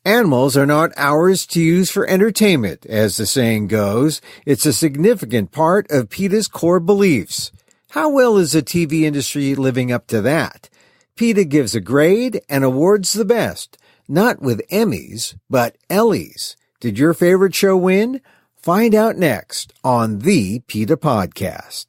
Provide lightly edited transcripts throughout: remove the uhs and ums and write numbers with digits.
Animals are not ours to use for entertainment, as the saying goes. It's a significant part of PETA's core beliefs. How well is the TV industry living up to that? PETA gives a grade and awards the best, not with Emmys, but Ellys. Did your favorite show win? Find out next on the PETA Podcast.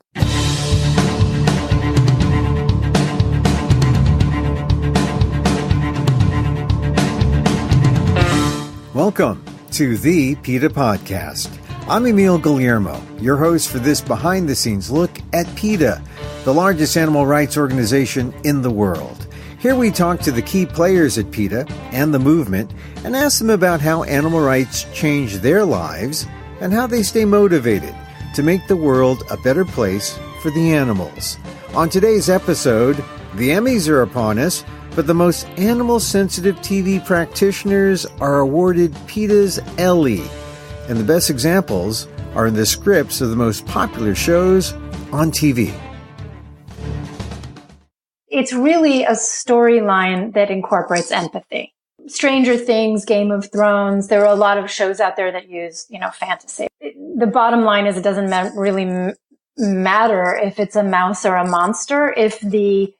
Welcome to the PETA Podcast. I'm Emil Guillermo, your host for this behind-the-scenes look at PETA, the largest animal rights organization in the world. Here we talk to the key players at PETA and the movement and ask them about how animal rights change their lives and how they stay motivated to make the world a better place for the animals. On today's episode, the Emmys are upon us, but the most animal-sensitive TV practitioners are awarded PETA's Elly. And the best examples are in the scripts of the most popular shows on TV. It's really a storyline that incorporates empathy. Stranger Things, Game of Thrones, there are a lot of shows out there that use, fantasy. The bottom line is it doesn't really matter if it's a mouse or a monster if the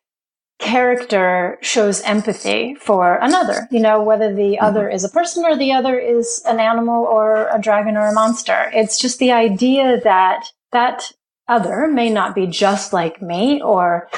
character shows empathy for another, whether the other is a person or the other is an animal or a dragon or a monster. It's just the idea that that other may not be just like me or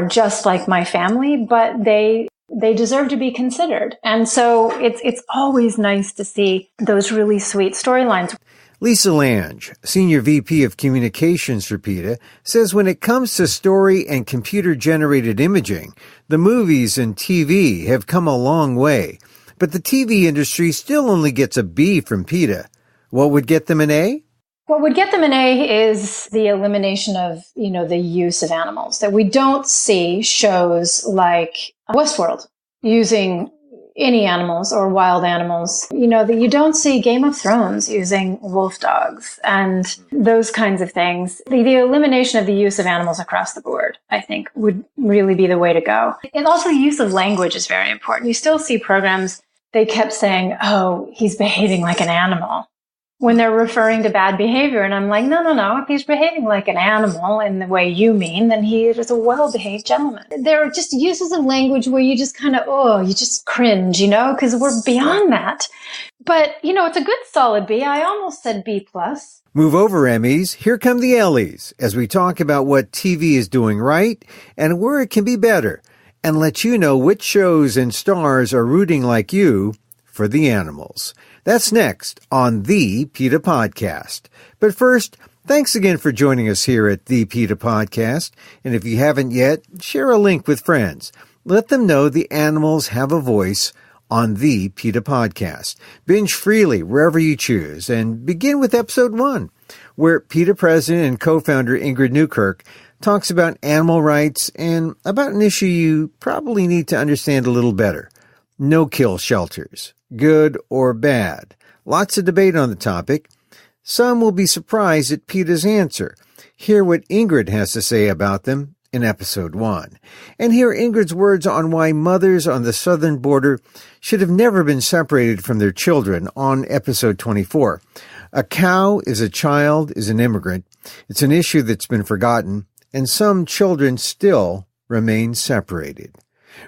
just like my family, but they deserve to be considered. And so it's always nice to see those really sweet storylines. Lisa Lange, Sr.VP of Communications for PETA, says when it comes to story and computer-generated imaging, the movies and TV have come a long way. But the TV industry still only gets a B from PETA. What would get them an A? What would get them an A is the elimination of, the use of animals. That we don't see shows like Westworld using any animals or wild animals. That you don't see Game of Thrones using wolf dogs and those kinds of things. The elimination of the use of animals across the board, I think, would really be the way to go. And also the use of language is very important. You still see programs, they kept saying, oh, he's behaving like an animal, when they're referring to bad behavior. And I'm like, no. If he's behaving like an animal in the way you mean, then he is a well-behaved gentleman. There are just uses of language where you just kind of, you just cringe, because we're beyond that. But, it's a good solid B. I almost said B+. Move over, Emmys. Here come the Ellys as we talk about what TV is doing right and where it can be better, and let you know which shows and stars are rooting like you for the animals. That's next on the PETA Podcast. But first, thanks again for joining us here at the PETA Podcast. And if you haven't yet, share a link with friends. Let them know the animals have a voice on the PETA Podcast. Binge freely wherever you choose and begin with episode 1, where PETA President and co-founder Ingrid Newkirk talks about animal rights and about an issue you probably need to understand a little better. No-kill shelters. Good or bad? Lots of debate on the topic. Some will be surprised at PETA's answer. Hear what Ingrid has to say about them in episode 1. And hear Ingrid's words on why mothers on the southern border should have never been separated from their children on episode 24. A cow is a child, is an immigrant. It's an issue that's been forgotten, and some children still remain separated.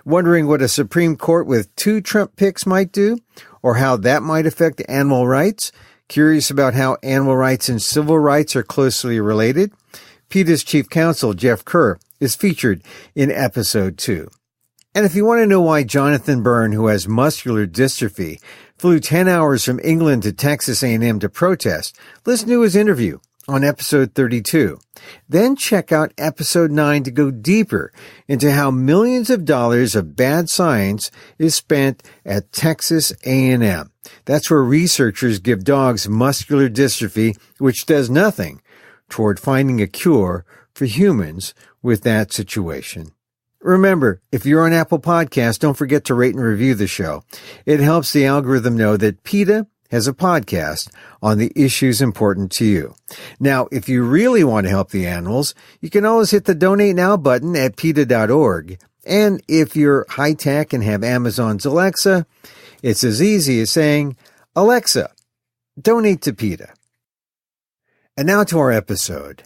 Wondering what a Supreme Court with 2 Trump picks might do, or how that might affect animal rights? Curious about how animal rights and civil rights are closely related? PETA's chief counsel, Jeff Kerr, is featured in episode 2. And if you want to know why Jonathan Byrne, who has muscular dystrophy, flew 10 hours from England to Texas A&M to protest, listen to his interview on episode 32. Then check out episode 9 to go deeper into how millions of dollars of bad science is spent at Texas A&M. That's where researchers give dogs muscular dystrophy, which does nothing toward finding a cure for humans with that situation. Remember, if you're on Apple Podcasts, don't forget to rate and review the show. It helps the algorithm know that PETA has a podcast on the issues important to you. Now, if you really want to help the animals, you can always hit the Donate Now button at PETA.org. And if you're high-tech and have Amazon's Alexa, It's as easy as saying, Alexa, donate to PETA. And now to our episode.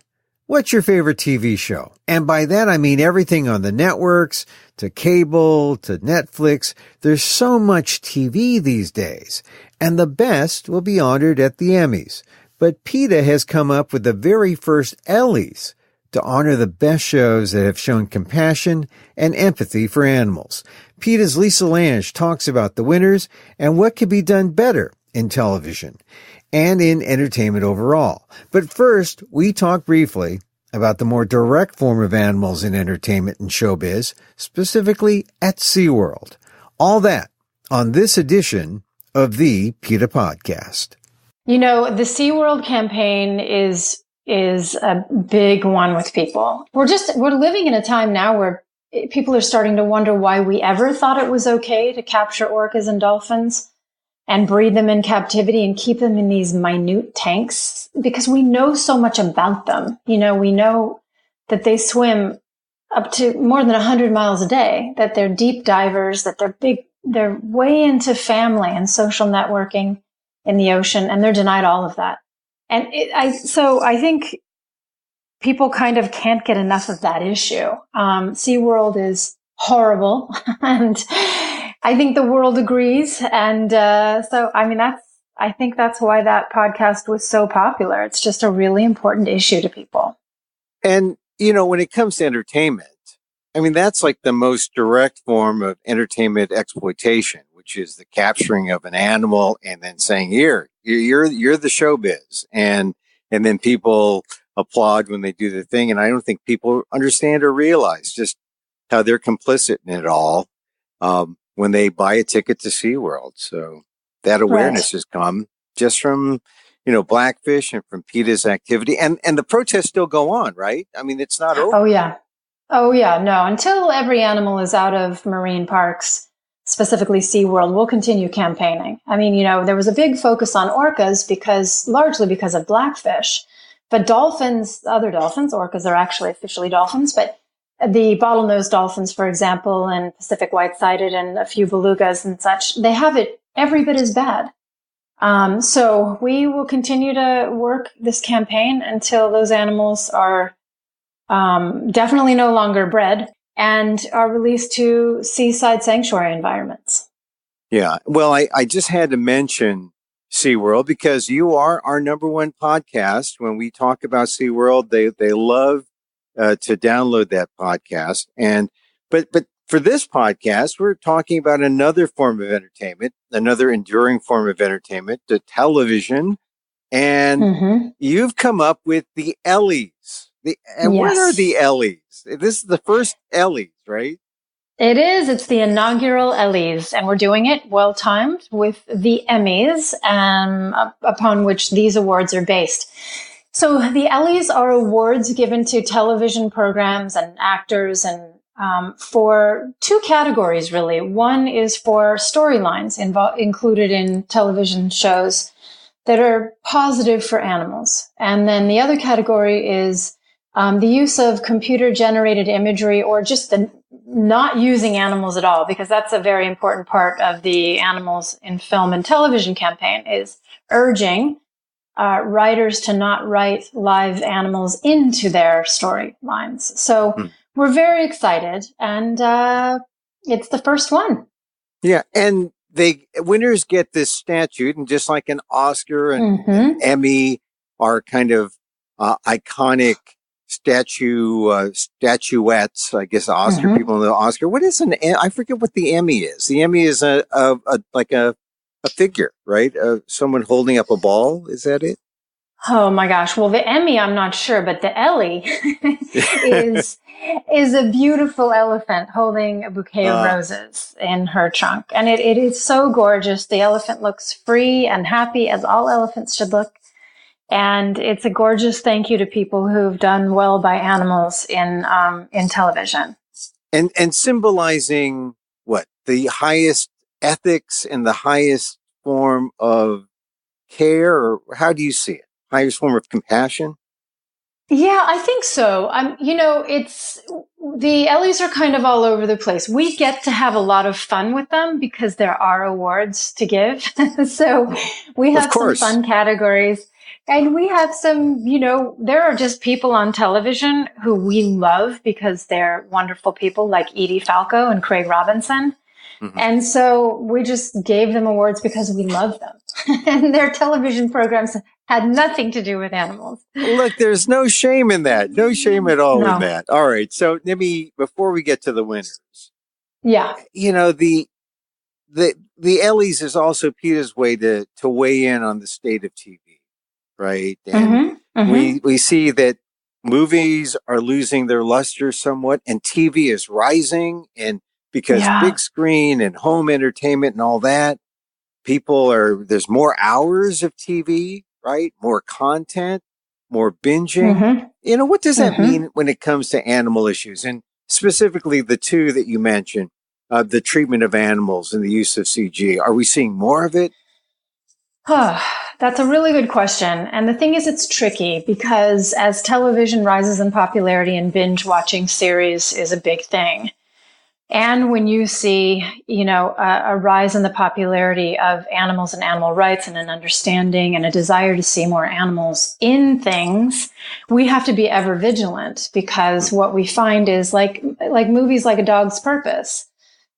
What's your favorite TV show? And by that I mean everything on the networks, to cable, to Netflix. There's so much TV these days. And the best will be honored at the Emmys. But PETA has come up with the very first Ellys to honor the best shows that have shown compassion and empathy for animals. PETA's Lisa Lange talks about the winners and what could be done better in television and in entertainment overall. But first, we talk briefly about the more direct form of animals in entertainment and showbiz, specifically at SeaWorld. All that on this edition of the PETA Podcast. You know, the SeaWorld campaign is a big one with people. We're living in a time now where people are starting to wonder why we ever thought it was okay to capture orcas and dolphins and breed them in captivity and keep them in these minute tanks, because we know so much about them. You know, we know that they swim up to more than 100 miles a day, that they're deep divers, that they're way into family and social networking in the ocean, and they're denied all of that. And so I think people kind of can't get enough of that issue. SeaWorld is horrible, and I think the world agrees. And so, I mean, I think that's why that podcast was so popular. It's just a really important issue to people. And, you know, when it comes to entertainment, I mean, that's like the most direct form of entertainment exploitation, which is the capturing of an animal and then saying, you're the showbiz. And then people applaud when they do the thing. And I don't think people understand or realize just how they're complicit in it all when they buy a ticket to SeaWorld. So that awareness has come just from, you know, Blackfish and from PETA's activity. And the protests still go on, right? I mean, it's not over. Oh, yeah. No, until every animal is out of marine parks, specifically SeaWorld, we'll continue campaigning. I mean, you know, there was a big focus on orcas largely because of Blackfish. But dolphins, other dolphins, orcas are actually officially dolphins, but the bottlenose dolphins, for example, and Pacific white-sided and a few belugas and such, they have it every bit as bad. So we will continue to work this campaign until those animals are definitely no longer bred and are released to seaside sanctuary environments. Yeah. Well, I just had to mention SeaWorld because you are our number one podcast. When we talk about SeaWorld, they love to download that podcast. But for this podcast, we're talking about another form of entertainment, another enduring form of entertainment, the television. And you've come up with the Ellys. What are the Ellys? This is the first Ellys, right? It is. It's the inaugural Ellys, and we're doing it well-timed with the Emmys, upon which these awards are based. So the Ellys are awards given to television programs and actors and for two categories, really. One is for storylines included in television shows that are positive for animals. And then the other category is the use of computer-generated imagery or just the not using animals at all, because that's a very important part of the Animals in Film and Television campaign, is urging writers to not write live animals into their storylines. So we're very excited, and it's the first one. Yeah, and winners get this statute, and just like an Oscar and an Emmy are kind of iconic statuettes, I guess. Oscar people know the Oscar. What is I forget what the Emmy is. The Emmy is a figure, right? Someone holding up a ball. Is that it? Oh my gosh. Well, the Emmy, I'm not sure, but the Elly is a beautiful elephant holding a bouquet of roses in her trunk. And it is so gorgeous. The elephant looks free and happy, as all elephants should look. And it's a gorgeous thank you to people who've done well by animals in television. And symbolizing what? The highest ethics and the highest form of care, or how do you see it? Highest form of compassion? Yeah, I think so. It's the Ellys are kind of all over the place. We get to have a lot of fun with them because there are awards to give. So we Of have some course. fun categories. And we have some, there are just people on television who we love because they're wonderful people like Edie Falco and Craig Robinson. Mm-hmm. And so we just gave them awards because we love them. And their television programs had nothing to do with animals. Look, there's no shame in that. No shame at all in that. All right. So before we get to the winners. Yeah. The Ellys is also PETA's way to weigh in on the state of TV, right? And we see that movies are losing their luster somewhat and TV is rising, and because big screen and home entertainment and all that, there's more hours of TV, right? More content, more binging. What does that mean when it comes to animal issues? And specifically the two that you mentioned, the treatment of animals and the use of CG. Are we seeing more of it? That's a really good question. And the thing is, it's tricky because as television rises in popularity and binge watching series is a big thing. And when you see, a rise in the popularity of animals and animal rights and an understanding and a desire to see more animals in things, we have to be ever vigilant because what we find is like movies like A Dog's Purpose.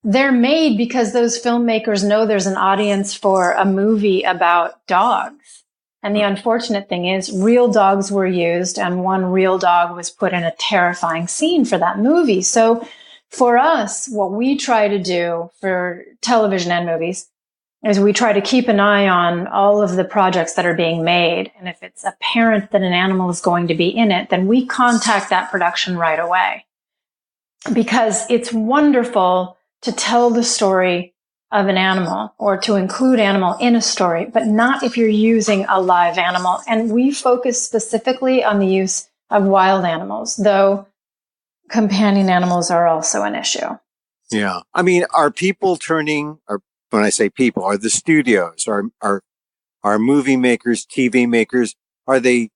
They're made because those filmmakers know there's an audience for a movie about dogs. And the unfortunate thing is real dogs were used and one real dog was put in a terrifying scene for that movie. So for us, what we try to do for television and movies is we try to keep an eye on all of the projects that are being made. And if it's apparent that an animal is going to be in it, then we contact that production right away. Because it's wonderful to tell the story of an animal or to include animal in a story, but not if you're using a live animal. And we focus specifically on the use of wild animals, though companion animals are also an issue. Yeah. I mean, are people when I say people, are the studios, are movie makers, TV makers, are they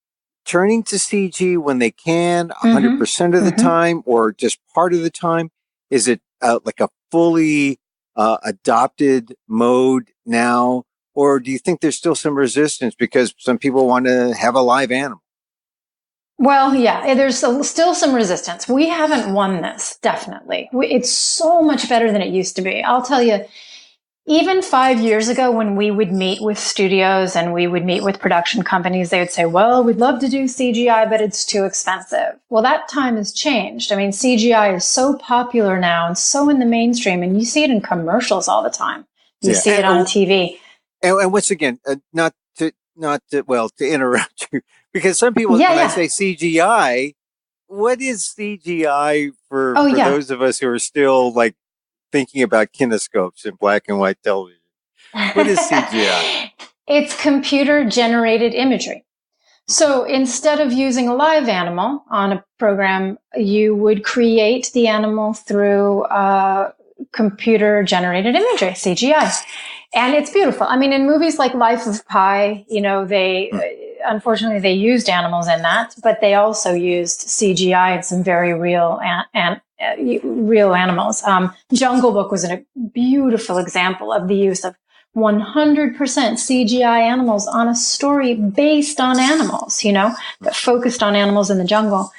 turning to CG when they can 100% of the time or just part of the time? Is it like a fully adopted mode now? Or do you think there's still some resistance because some people want to have a live animal? Well, yeah, there's still some resistance. We haven't won this, definitely. It's so much better than it used to be. I'll tell you, even 5 years ago when we would meet with studios and we would meet with production companies, they would say, well, we'd love to do CGI, but it's too expensive. Well, that time has changed. I mean, CGI is so popular now and so in the mainstream, and you see it in commercials all the time. You see it on TV. And once again, not to interrupt you, because some people, when I say CGI, what is CGI for those of us who are still like thinking about kinescopes and black and white television? What is CGI? It's computer generated imagery. So instead of using a live animal on a program, you would create the animal through computer generated imagery, CGI. And it's beautiful. I mean, in movies like Life of Pi, unfortunately, they used animals in that, but they also used CGI and some very real real animals. Jungle Book was a beautiful example of the use of 100% CGI animals on a story based on animals, that focused on animals in the jungle.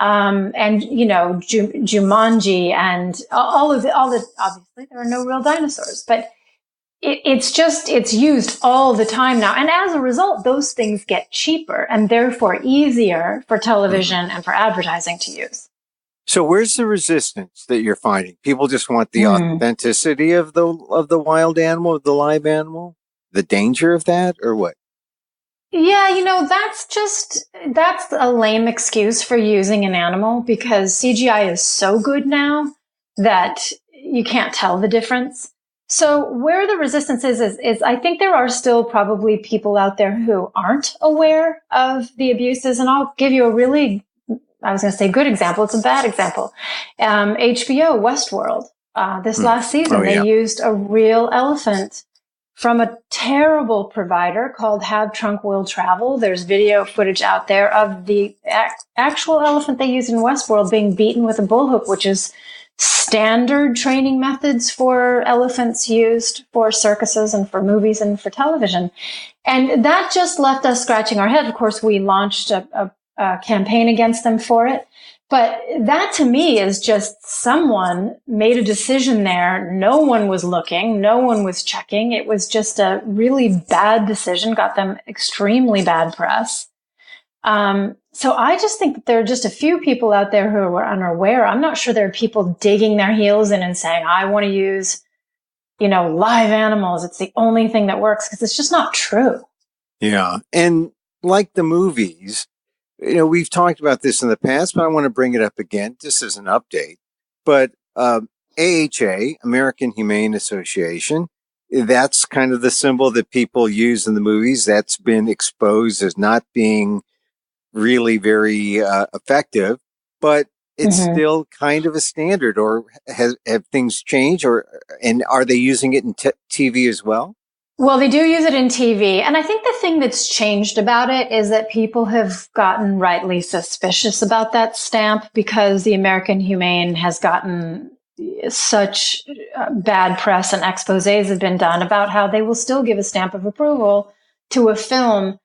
Jumanji and all the, obviously there are no real dinosaurs, but it's used all the time now. And as a result, those things get cheaper and therefore easier for television and for advertising to use. So where's the resistance that you're finding? People just want the authenticity of the wild animal, of the live animal, the danger of that, or what? Yeah, that's a lame excuse for using an animal because CGI is so good now that you can't tell the difference. So where the resistance is I think there are still probably people out there who aren't aware of the abuses. And I'll give you a really, I was going to say good example. It's a bad example. HBO, Westworld, this last season, they used a real elephant from a terrible provider called Have Trunk Will Travel. There's video footage out there of the actual elephant they use in Westworld being beaten with a bullhook, which is standard training methods for elephants used for circuses and for movies and for television. And that just left us scratching our head. Of course, we launched a campaign against them for it. But that to me is just someone made a decision there. No one was looking. No one was checking. It was just a really bad decision, got them extremely bad press. So I just think that there are just a few people out there who are unaware. I'm not sure there are people digging their heels in and saying, I want to use, live animals. It's the only thing that works, because it's just not true. Yeah. And like the movies, we've talked about this in the past, but I want to bring it up again just as an update. But AHA, American Humane Association, that's kind of the symbol that people use in the movies. That's been exposed as not being really very effective, but it's still kind of a standard. Or have things changed? And are they using it in TV as well? Well, they do use it in TV. And I think the thing that's changed about it is that people have gotten rightly suspicious about that stamp, because the American Humane has gotten such bad press, and exposés have been done about how they will still give a stamp of approval to a film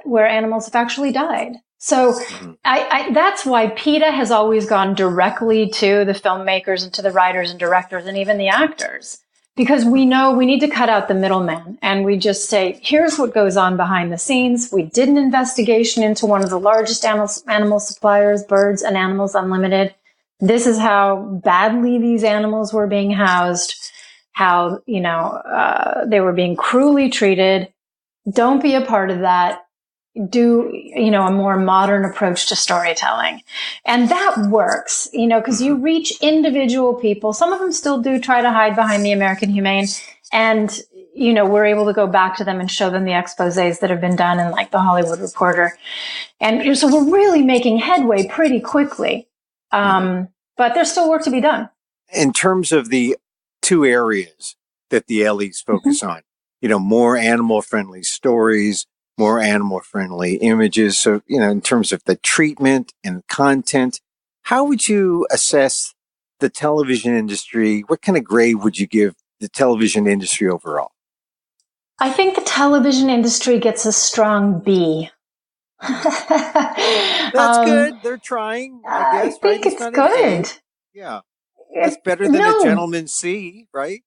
where animals have actually died. So that's why PETA has always gone directly to the filmmakers and to the writers and directors and even the actors. Because we know we need to cut out the middleman, and we just say, here's what goes on behind the scenes. We did an investigation into one of the largest animal suppliers, Birds and Animals Unlimited. This is how badly these animals were being housed, how, they were being cruelly treated. Don't be a part of that. Do, a more modern approach to storytelling. And that works, because you reach individual people. Some of them still do try to hide behind the American Humane. And, we're able to go back to them and show them the exposés that have been done in, like, the Hollywood Reporter. And so we're really making headway pretty quickly. But there's still work to be done. In terms of the two areas that the Ellys focus on, more animal-friendly stories, more animal-friendly images. So, in terms of the treatment and content, how would you assess the television industry? What kind of grade would you give the television industry overall? I think the television industry gets a strong B. That's good. They're trying, I guess. I think right? it's good. Yeah. It's better than a gentleman's C, right?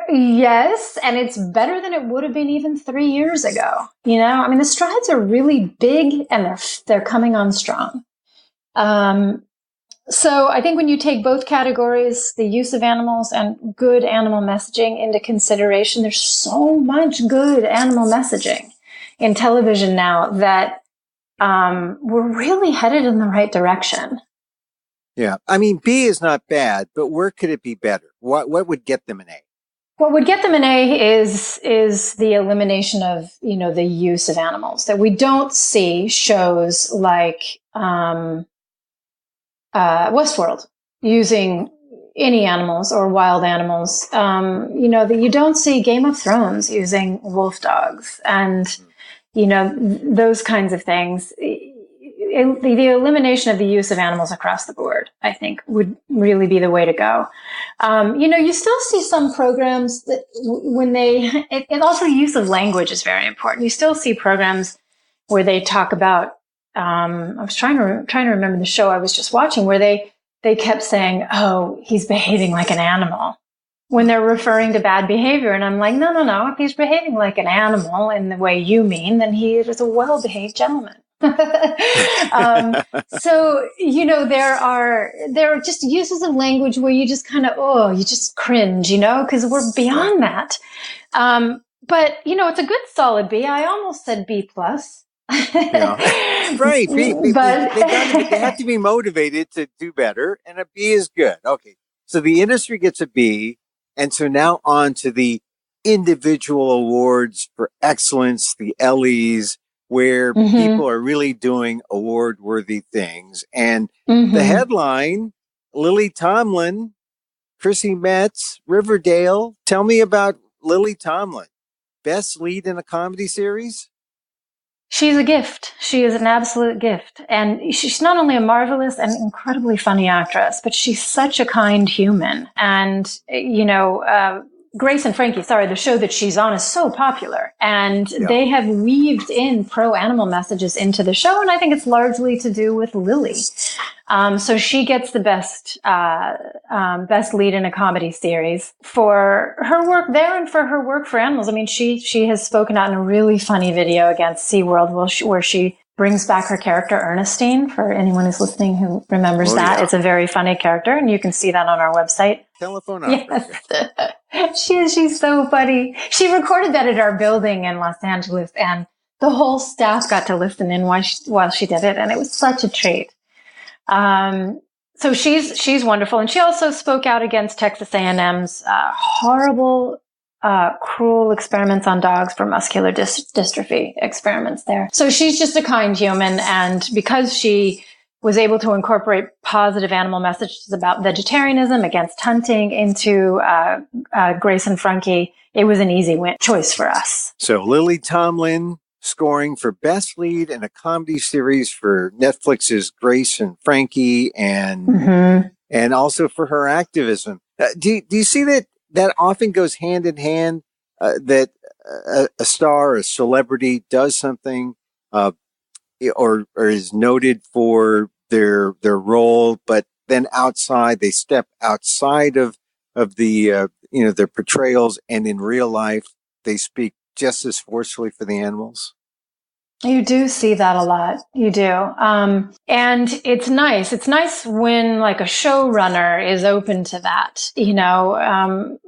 Yes, and it's better than it would have been even 3 years ago. The strides are really big, and they're coming on strong. So I think when you take both categories, the use of animals and good animal messaging, into consideration, there's so much good animal messaging in television now that we're really headed in the right direction. Yeah. B is not bad, but where could it be better? What would get them an A? What would get them an A is the elimination of, the use of animals. That we don't see shows like Westworld using any animals or wild animals. That you don't see Game of Thrones using wolf dogs and, those kinds of things. The elimination of the use of animals across the board, I think, would really be the way to go. You still see some programs that and also use of language is very important. You still see programs where they talk about, I was trying to remember the show I was just watching, where they kept saying, oh, he's behaving like an animal, when they're referring to bad behavior. And I'm like, no. If he's behaving like an animal in the way you mean, then he is a well-behaved gentleman. So, there are just uses of language where you just kind of, you just cringe, because we're beyond that. But, it's a good solid B. I almost said B plus. Yeah. Right. But they have to be motivated to do better, and a B is good. Okay. So the industry gets a B. And so now on to the individual awards for excellence, the Ellys, where people are really doing award-worthy things. And the headline, Lily Tomlin, Chrissy Metz, Riverdale. Tell me about Lily Tomlin. Best Lead in a Comedy Series? She's a gift. She is an absolute gift. And she's not only a marvelous and incredibly funny actress, but she's such a kind human. And, Grace and Frankie, the show that she's on is so popular. And they have weaved in pro-animal messages into the show. And I think it's largely to do with Lily. So she gets the best lead in a comedy series for her work there and for her work for animals. I mean, she has spoken out in a really funny video against SeaWorld where she brings back her character Ernestine, for anyone who's listening who remembers that. Yeah. It's a very funny character, and you can see that on our website. Telephone operator. Yes. She's so funny. She recorded that at our building in Los Angeles, and the whole staff got to listen in while she did it, and it was such a treat. So she's wonderful, and she also spoke out against Texas A&M's horrible, cruel experiments on dogs for muscular dystrophy experiments there. So she's just a kind human, and because she was able to incorporate positive animal messages about vegetarianism, against hunting, into Grace and Frankie, it was an easy choice for us. So Lily Tomlin scoring for Best Lead in a Comedy Series for Netflix's Grace and Frankie, and also for her activism. Do you see that often goes hand in hand, that a star, a celebrity does something or is noted for their role, but then they step outside of the their portrayals, and in real life they speak just as forcefully for the animals? You do see that a lot. You do. And it's nice. It's nice when like a showrunner is open to that, because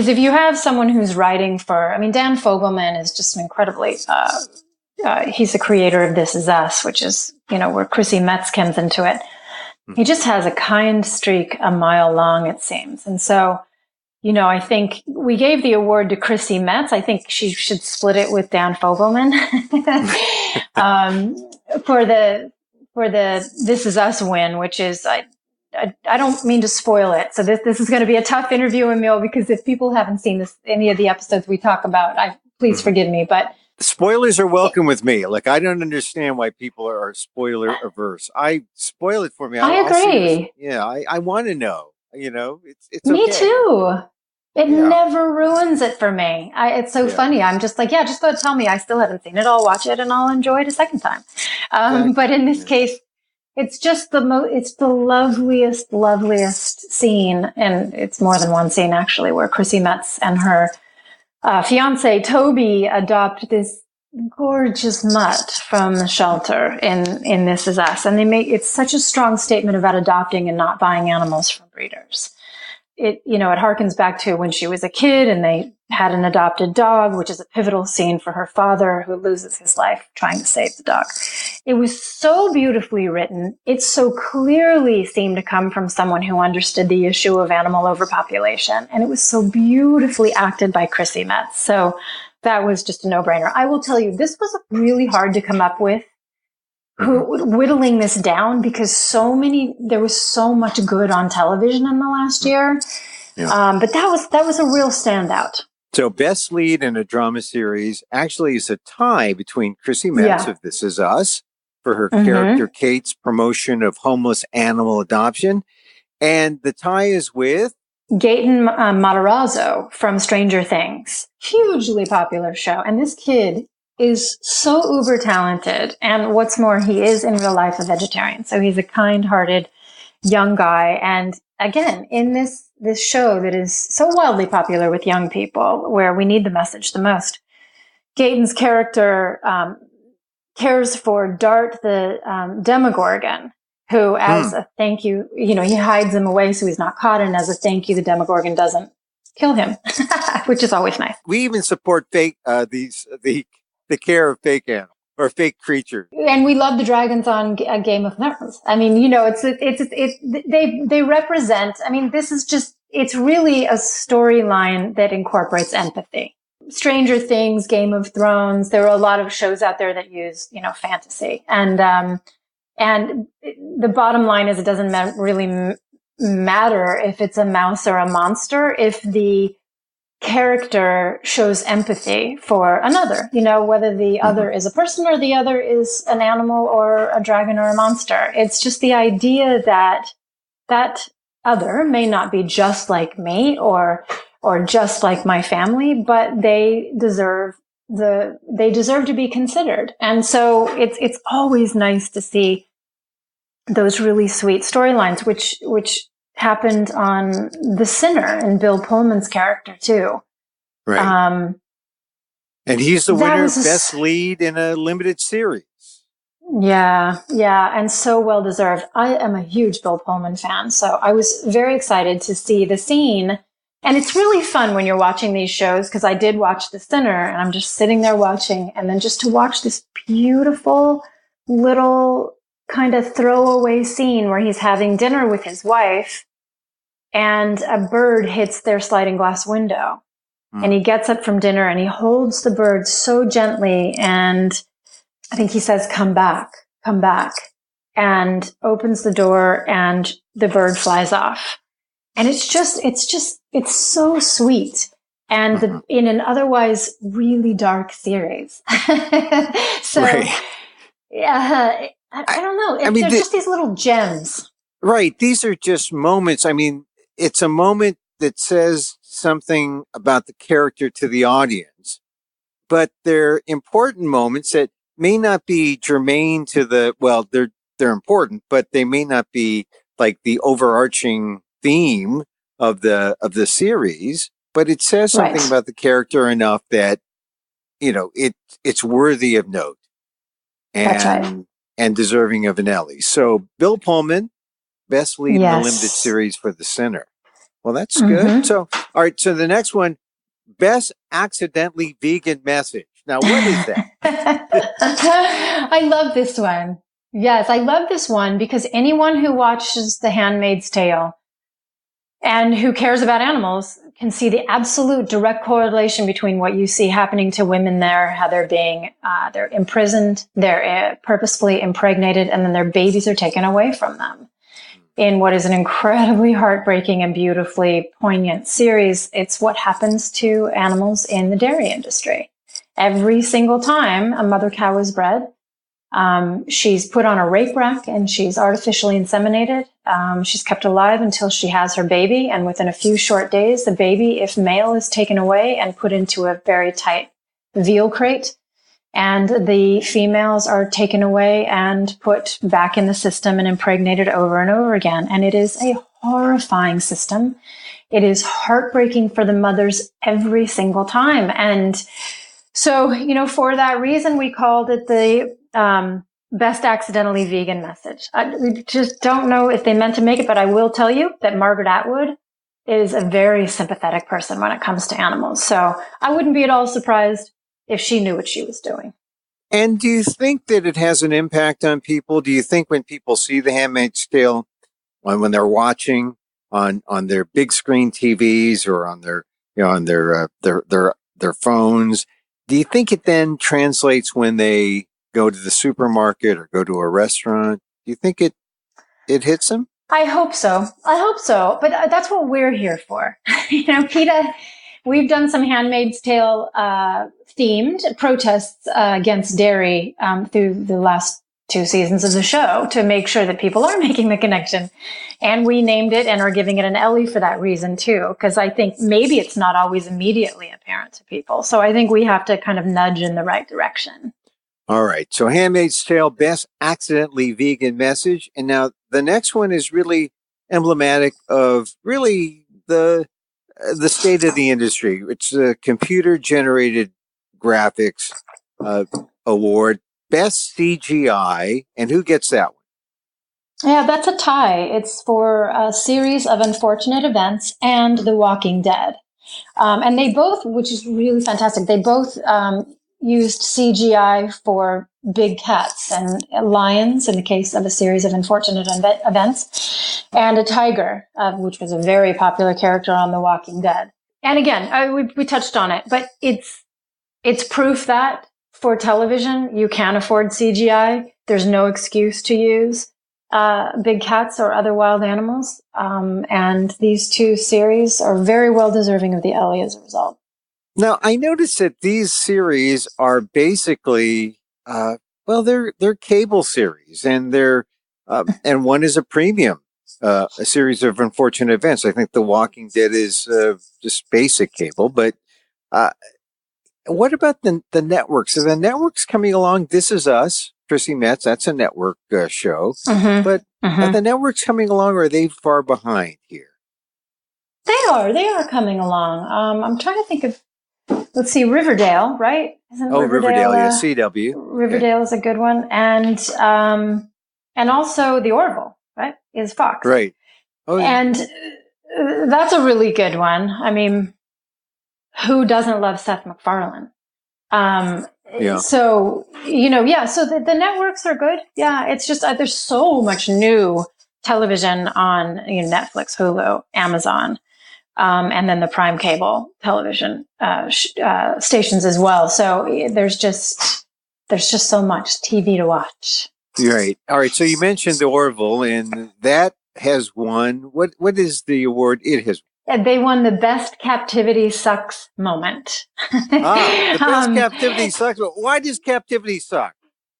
if you have someone who's writing Dan Fogelman is just an incredibly, he's the creator of This Is Us, which is, where Chrissy Metz comes into it. He just has a kind streak a mile long, it seems. And so, I think we gave the award to Chrissy Metz. I think she should split it with Dan Fogelman for the This Is Us win, which is I don't mean to spoil it. So this is going to be a tough interview, Emil, because if people haven't seen any of the episodes we talk about, please forgive me. But spoilers are welcome with me. Like, I don't understand why people are spoiler averse. Spoil it for me. I agree. I want to know. It's me okay. too. It never ruins it for me. It's so funny. I'm just like, just go tell me. I still haven't seen it. I'll watch it and I'll enjoy it a second time. But in this case, it's just it's the loveliest scene. And it's more than one scene, actually, where Chrissy Metz and her fiance, Toby, adopt this gorgeous mutt from the shelter in This Is Us. And it's such a strong statement about adopting and not buying animals from breeders. It harkens back to when she was a kid and they had an adopted dog, which is a pivotal scene for her father, who loses his life trying to save the dog. It was so beautifully written. It so clearly seemed to come from someone who understood the issue of animal overpopulation. And it was so beautifully acted by Chrissy Metz. So that was just a no-brainer. I will tell you, this was really hard to come up with, whittling this down, because there was so much good on television in the last year. Yeah. But that was a real standout. So Best Lead in a Drama Series actually is a tie between Chrissy Metz of This Is Us for her character Kate's promotion of homeless animal adoption. And the tie is with Gaten Matarazzo from Stranger Things. Hugely popular show. And this kid is so uber talented. And what's more, he is in real life a vegetarian. So he's a kind-hearted young guy. And again, in this show that is so wildly popular with young people, where we need the message the most, Gaten's character cares for Dart, the Demogorgon, who, as a thank you, he hides him away so he's not caught. And as a thank you, the Demogorgon doesn't kill him, which is always nice. We even support fake the care of fake animals or fake creatures. And we love the dragons on Game of Thrones. I mean, they represent, it's really a storyline that incorporates empathy. Stranger Things, Game of Thrones, there are a lot of shows out there that use, fantasy. And the bottom line is it doesn't really matter if it's a mouse or a monster. If the character shows empathy for another, whether the other is a person or the other is an animal or a dragon or a monster. It's just the idea that that other may not be just like me or just like my family, but they deserve to be considered. And so it's always nice to see those really sweet storylines, which happened on The Sinner and Bill Pullman's character too. Right. And he's the winner of Best Lead in a Limited Series. Yeah. And so well deserved. I am a huge Bill Pullman fan, so I was very excited to see the scene. And it's really fun when you're watching these shows, because I did watch The Sinner, and I'm just sitting there watching, and then just to watch this beautiful little kind of throwaway scene where he's having dinner with his wife and a bird hits their sliding glass window. And he gets up from dinner and he holds the bird so gently, and I think he says, come back, and opens the door, and the bird flies off. And it's so sweet. And in an otherwise really dark series. So, right. Yeah, I don't know. They're just these little gems. Right. These are just moments. I mean, it's a moment that says something about the character to the audience, but they're important moments that may not be germane to they're important, but they may not be like the overarching theme of the series, but it says something about the character enough that, it's worthy of note and deserving of an Elly. So Bill Pullman, Best Lead in the Limited Series for The Sinner. Well, that's good. So, all right. So the next one, Best Accidentally Vegan Message. Now, what is that? I love this one. Yes, I love this one because anyone who watches The Handmaid's Tale and who cares about animals can see the absolute direct correlation between what you see happening to women there, how they're being, they're imprisoned, they're purposefully impregnated, and then their babies are taken away from them. In what is an incredibly heartbreaking and beautifully poignant series, it's what happens to animals in the dairy industry. Every single time a mother cow is bred, she's put on a rape rack and she's artificially inseminated. She's kept alive until she has her baby. And within a few short days, the baby, if male, is taken away and put into a very tight veal crate. And the females are taken away and put back in the system and impregnated over and over again. And it is a horrifying system. It is heartbreaking for the mothers every single time. And so, for that reason, we called it the Best Accidentally Vegan Message. We just don't know if they meant to make it, but I will tell you that Margaret Atwood is a very sympathetic person when it comes to animals. So I wouldn't be at all surprised if she knew what she was doing. And do you think that it has an impact on people? Do you think when people see The Handmaid's Tale, when they're watching on their big screen TVs or on their phones, do you think it then translates when they go to the supermarket or go to a restaurant? Do you think it hits them? I hope so. But that's what we're here for. PETA, we've done some Handmaid's Tale themed protests against dairy through the last 2 seasons of the show to make sure that people are making the connection. And we named it and are giving it an Elly for that reason too, because I think maybe it's not always immediately apparent to people. So I think we have to kind of nudge in the right direction. All right. So Handmaid's Tale, Best Accidentally Vegan Message. And now the next one is really emblematic of really the state of the industry. It's a computer-generated graphics award, Best CGI. And who gets that one? Yeah, that's a tie. It's for a series of unfortunate events and The Walking Dead. And they both, which is really fantastic, they both used CGI for big cats and lions in the case of a series of unfortunate events, and a tiger, which was a very popular character on The Walking Dead. And again, we touched on it, but it's proof that for television, you can afford CGI. There's no excuse to use big cats or other wild animals. And these two series are very well deserving of the Elly as a result. Now, I noticed that these series are basically, they're cable series, and and one is a premium, a series of unfortunate events. I think The Walking Dead is just basic cable, but what about the networks? Are the networks coming along? This Is Us, Chrissy Metz, that's a network show, but are the networks coming along, or are they far behind here? They are coming along. I'm trying to think of, let's see, Riverdale, right? Isn't Riverdale, yeah, CW. Riverdale is a good one. And also The Orville, right, is Fox. Right. Oh, yeah. And that's a really good one. I mean, who doesn't love Seth MacFarlane? Yeah. So, so the networks are good. Yeah. It's just, there's so much new television on Netflix, Hulu, Amazon, and then the Prime cable television stations as well. So there's just so much TV to watch. Right. All right. So you mentioned The Orville, and that has won. What is the award it has? They won the Best Captivity Sucks moment. The Best Captivity Sucks. Why does captivity suck,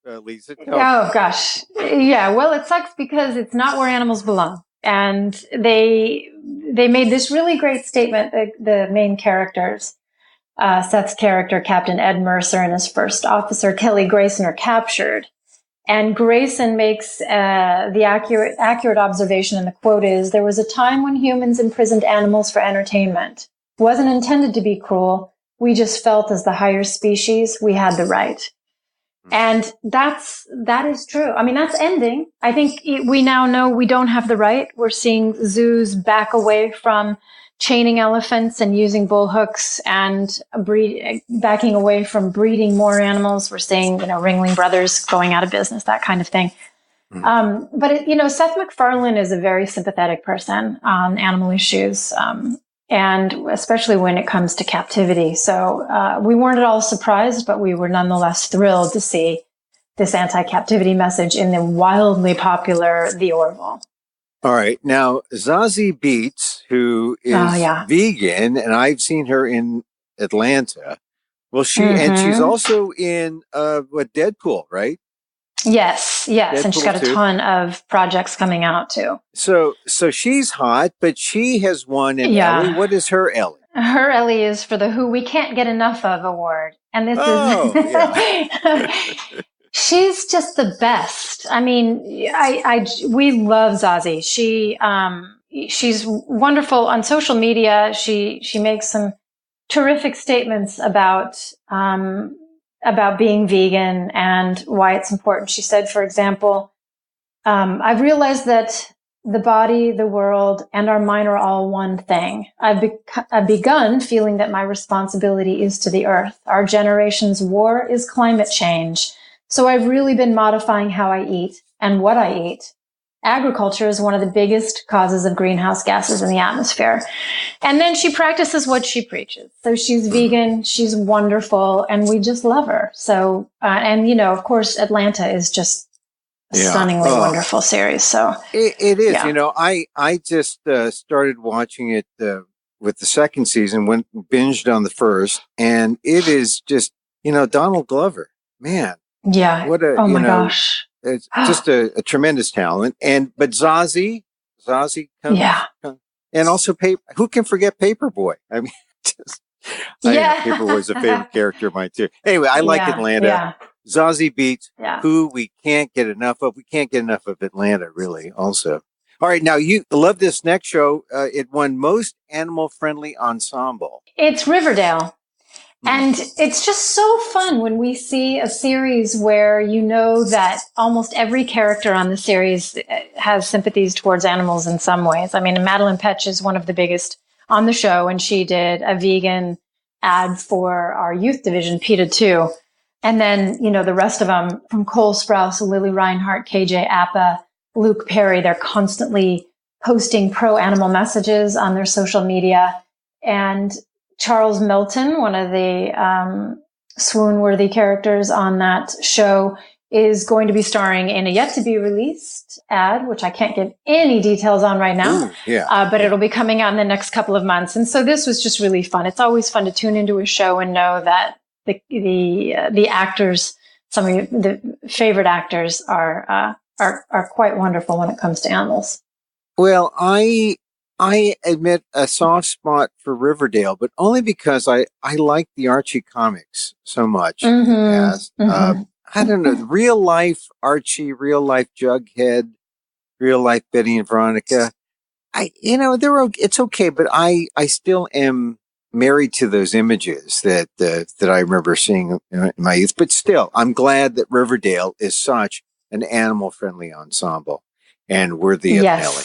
Lisa? Oh, gosh. Yeah, well, it sucks because it's not where animals belong. And they made this really great statement, the main characters. Seth's character, Captain Ed Mercer, and his first officer, Kelly Grayson, are captured. And Grayson makes the accurate observation, and the quote is, "There was a time when humans imprisoned animals for entertainment. It wasn't intended to be cruel. We just felt as the higher species, we had the right." And that is true. I mean, that's ending. I think we now know we don't have the right. We're seeing zoos back away from chaining elephants and using bull hooks, and backing away from breeding more animals. We're seeing, Ringling Brothers going out of business, that kind of thing. But Seth MacFarlane is a very sympathetic person on animal issues, and especially when it comes to captivity. So we weren't at all surprised, but we were nonetheless thrilled to see this anti-captivity message in the wildly popular The Orville. All right. Now, Zazie Beetz, who is vegan, and I've seen her in Atlanta. Well, and she's also in Deadpool, right? Yes. Deadpool, and she's got a ton of projects coming out too. So she's hot, but she has won an Elly. What is her Elly? Her Elly is for the Who We Can't Get Enough of award. And this is she's just the best. I mean, we love Zazie. She's wonderful on social media. She makes some terrific statements about being vegan and why it's important. She said, for example, I've realized that the body, the world, and our mind are all one thing. I've begun feeling that my responsibility is to the earth. Our generation's war is climate change. So I've really been modifying how I eat and what I eat. Agriculture is one of the biggest causes of greenhouse gases in the atmosphere. And then she practices what she preaches. So she's vegan, she's wonderful, and we just love her. So, of course, Atlanta is just a stunningly wonderful series. So it is. Yeah. I just started watching it with the second season, binged on the first, and it is just, Donald Glover, man. Yeah. My gosh. It's just a tremendous talent. But Zazie comes. Yeah. And also who can forget Paperboy? I mean, Paperboy's a favorite character of mine too. Anyway, I like Atlanta. Yeah. Zazie Beetz, who we can't get enough of. We can't get enough of Atlanta, really, also. All right, now you love this next show. It won Most Animal-Friendly Ensemble. It's Riverdale. And it's just so fun when we see a series where that almost every character on the series has sympathies towards animals in some ways. I mean, Madeline Petch is one of the biggest on the show, and she did a vegan ad for our youth division, PETA 2. And then, the rest of them, from Cole Sprouse, Lily Reinhart, KJ Appa, Luke Perry, they're constantly posting pro-animal messages on their social media. And Charles Melton, one of the swoon-worthy characters on that show, is going to be starring in a yet-to-be-released ad, which I can't give any details on right now. But it'll be coming out in the next couple of months. And so this was just really fun. It's always fun to tune into a show and know that the actors, some of the favorite actors, are quite wonderful when it comes to animals. Well, I admit a soft spot for Riverdale, but only because I like the Archie comics so much. I don't know, real life Archie, real life Jughead, real life Betty and Veronica. It's okay, but I still am married to those images that I remember seeing in my youth. But still, I'm glad that Riverdale is such an animal friendly ensemble and worthy of Elly.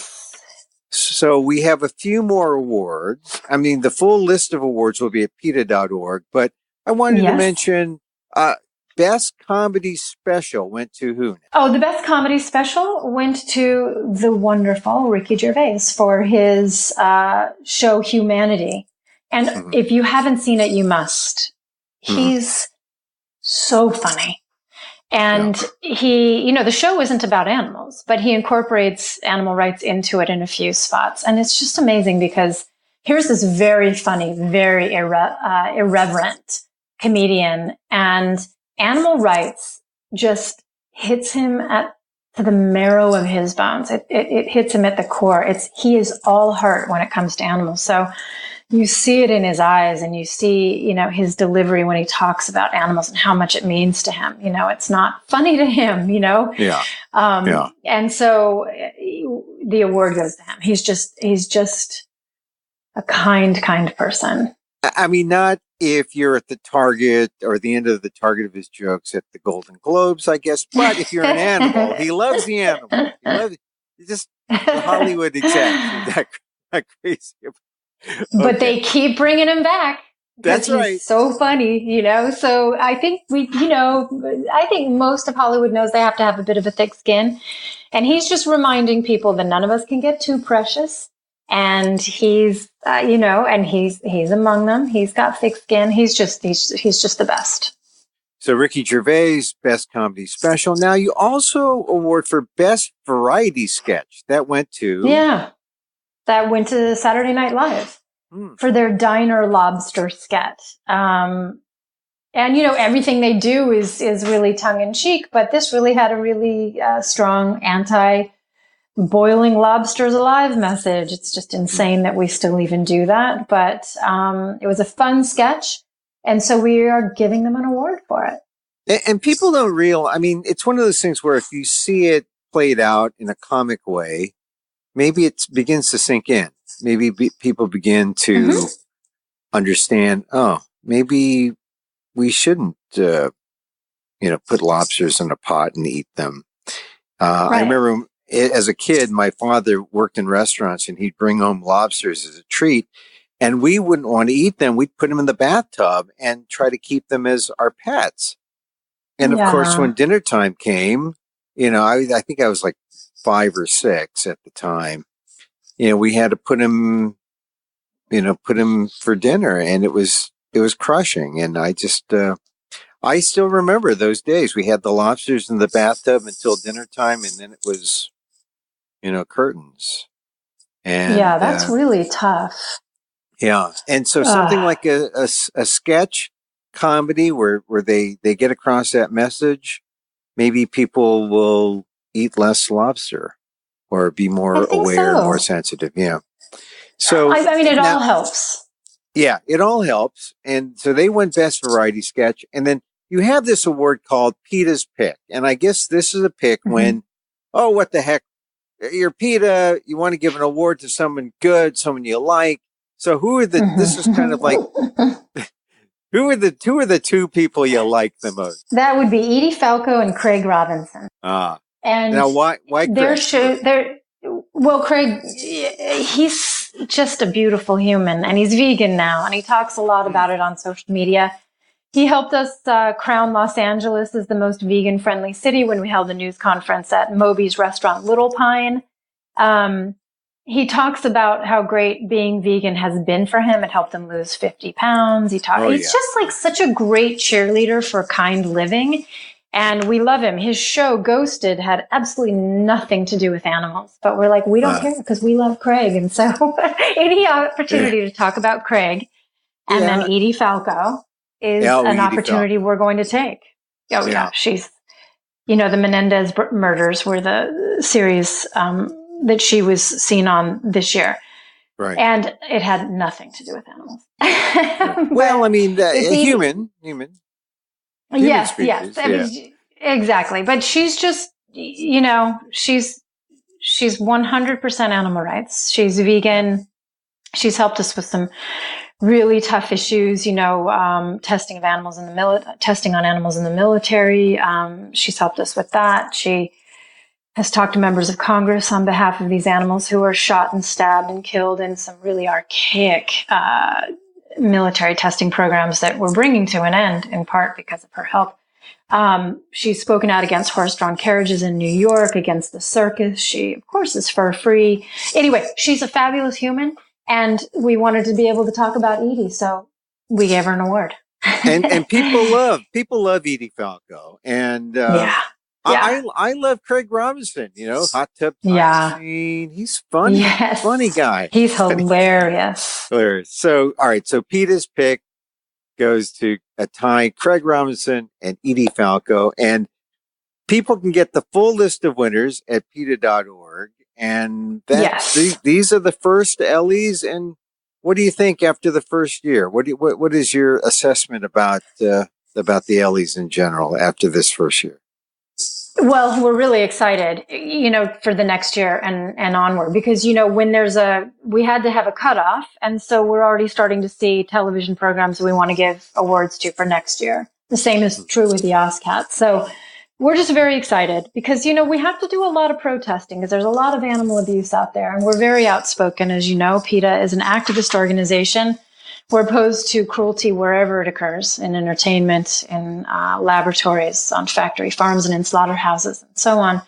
So we have a few more awards. I mean, the full list of awards will be at PETA.org, but I wanted to mention, Best Comedy Special went to who? Oh, the Best Comedy Special went to the wonderful Ricky Gervais for his show Humanity. And if you haven't seen it, you must. He's so funny. And he, the show isn't about animals, but he incorporates animal rights into it in a few spots. And it's just amazing because here's this very funny, very irreverent comedian, and animal rights just hits him to the marrow of his bones. It hits him at the core. He is all heart when it comes to animals. So you see it in his eyes, and you see, his delivery when he talks about animals and how much it means to him. It's not funny to him, And so the award goes to him. He's just a kind person. I mean, not if you're at the target or the end of the target of his jokes at the Golden Globes, I guess. But if you're an animal, he loves the animal. He loves just the Hollywood execs. That crazy. But they keep bringing him back. That's right. He's so funny, So I think I think most of Hollywood knows they have to have a bit of a thick skin, and he's just reminding people that none of us can get too precious. And he's, and he's among them. He's got thick skin. He's just the best. So Ricky Gervais, Best Comedy Special. Now you also award for Best Variety Sketch. That went to Saturday Night Live for their Diner Lobster sketch. And everything they do is really tongue in cheek, but this really had a really strong boiling lobsters alive message. It's just insane that we still even do that. But it was a fun sketch. And so we are giving them an award for it. And people don't realize, it's one of those things where if you see it played out in a comic way, maybe it begins to sink in. Maybe people begin to understand, maybe we shouldn't, put lobsters in a pot and eat them. I remember as a kid, my father worked in restaurants and he'd bring home lobsters as a treat, and we wouldn't want to eat them. We'd put them in the bathtub and try to keep them as our pets. And of course, when dinner time came, I think I was like 5 or 6 at the time. We had to put him for dinner, and it was crushing. And I still remember those days. We had the lobsters in the bathtub until dinner time, and then it was curtains. And that's really tough. Yeah. And so something like a sketch comedy where they get across that message, maybe people will eat less lobster or be more aware, more sensitive. Yeah. So it all helps. Yeah, it all helps. And so they won Best Variety Sketch. And then you have this award called PETA's Pick. And I guess this is a pick when, what the heck? You're PETA, you want to give an award to someone good, someone you like. So this is kind of like, who are the two people you like the most? That would be Edie Falco and Craig Robinson. And now why Craig? Well, Craig, he's just a beautiful human, and he's vegan now, and he talks a lot about it on social media. He helped us crown Los Angeles as the most vegan-friendly city when we held a news conference at Moby's restaurant Little Pine. He talks about how great being vegan has been for him. It helped him lose 50 pounds. He's just like such a great cheerleader for kind living. And we love him. His show, Ghosted, had absolutely nothing to do with animals. But we're like, we don't care because we love Craig. And so any opportunity to talk about Craig and then Edie Falco is an opportunity we're going to take. Oh, yeah. She's, the Menendez murders were the series that she was seen on this year. Right. And it had nothing to do with animals. Well, I mean, human. Yes, species, yes. I mean, exactly. But she's just, she's 100% animal rights. She's vegan. She's helped us with some really tough issues, testing on animals in the military. She's helped us with that. She has talked to members of Congress on behalf of these animals who are shot and stabbed and killed in some really archaic military testing programs that we're bringing to an end, in part because of her help. She's spoken out against horse-drawn carriages in New York, against the circus. She, of course, is fur-free. Anyway, she's a fabulous human, and we wanted to be able to talk about Edie, so we gave her an award. and people love Edie Falco, and I love Craig Robinson, Hot Tub Time Machine. He's funny. Yes. Funny guy. He's hilarious. Hilarious. So, all right. So PETA's pick goes to a tie, Craig Robinson and Edie Falco. And people can get the full list of winners at PETA.org. And these are the first Ellys. And what do you think after the first year? What is your assessment about the Ellys in general after this first year? Well, we're really excited, for the next year and onward, because, when we had to have a cutoff. And so we're already starting to see television programs we want to give awards to for next year. The same is true with the OSCAT. So we're just very excited because, we have to do a lot of protesting because there's a lot of animal abuse out there. And we're very outspoken. As you know, PETA is an activist organization. We're opposed to cruelty wherever it occurs, in entertainment, in laboratories, on factory farms, and in slaughterhouses, and so on.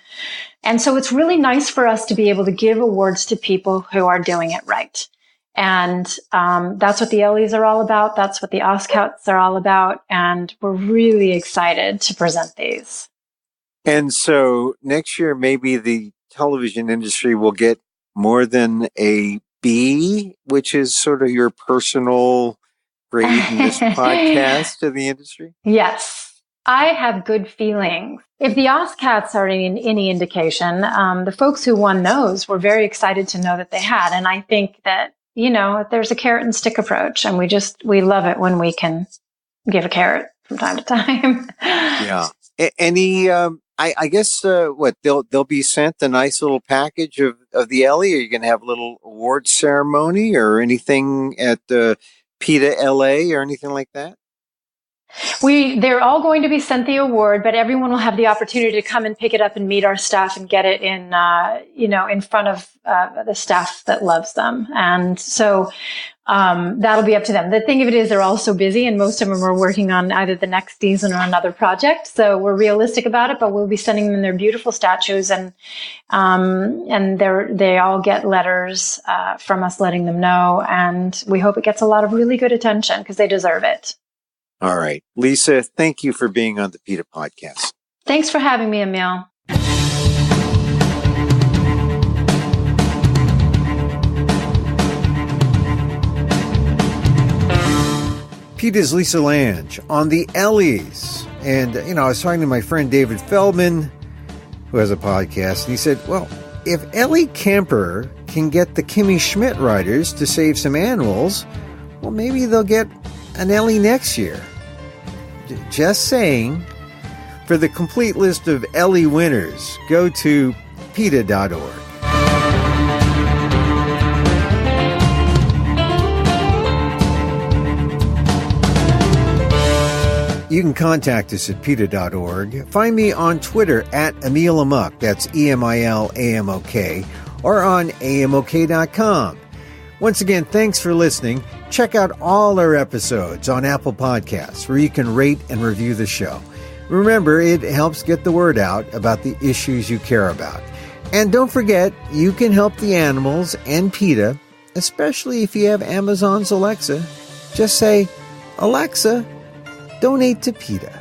And so it's really nice for us to be able to give awards to people who are doing it right. And that's what the Ellys are all about. That's what the OSCATs are all about. And we're really excited to present these. And so next year, maybe the television industry will get more than a B, which is sort of your personal grade in this podcast to the industry? Yes, I have good feelings. If the OSCATs are any indication, the folks who won those were very excited to know that they had. And I think that, there's a carrot and stick approach, and we love it when we can give a carrot from time to time. Yeah. Any, I guess, they'll be sent a nice little package of the Elly. Are you going to have a little award ceremony or anything at the PETA LA or anything like that? They're all going to be sent the award, but everyone will have the opportunity to come and pick it up and meet our staff and get it in, in front of the staff that loves them. And so that'll be up to them. The thing of it is they're all so busy, and most of them are working on either the next season or another project. So we're realistic about it, but we'll be sending them their beautiful statues, and they all get letters from us letting them know. And we hope it gets a lot of really good attention because they deserve it. All right. Lisa, thank you for being on the PETA Podcast. Thanks for having me, Emil. PETA's Lisa Lange on the Ellys. And, I was talking to my friend David Feldman, who has a podcast, and he said, well, if Elly Kemper can get the Kimmy Schmidt writers to save some animals, well, maybe they'll get an Elly next year. Just saying. For the complete list of Elly winners, go to PETA.org. You can contact us at PETA.org. Find me on Twitter at Emil Amok, that's EMILAMOK, or on AMOK.com. Once again, thanks for listening. Check out all our episodes on Apple Podcasts, where you can rate and review the show. Remember, it helps get the word out about the issues you care about. And don't forget, you can help the animals and PETA, especially if you have Amazon's Alexa. Just say, Alexa, donate to PETA.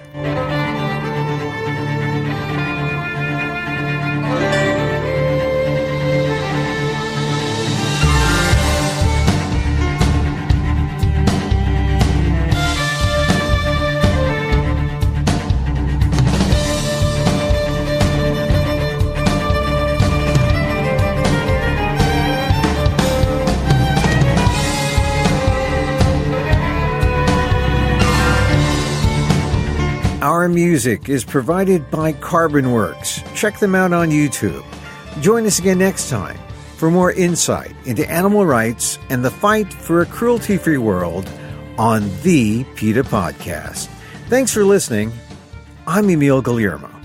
Our music is provided by Carbonworks. Check them out on YouTube. Join us again next time for more insight into animal rights and the fight for a cruelty-free world on the PETA Podcast. Thanks for listening. I'm Emil Guillermo.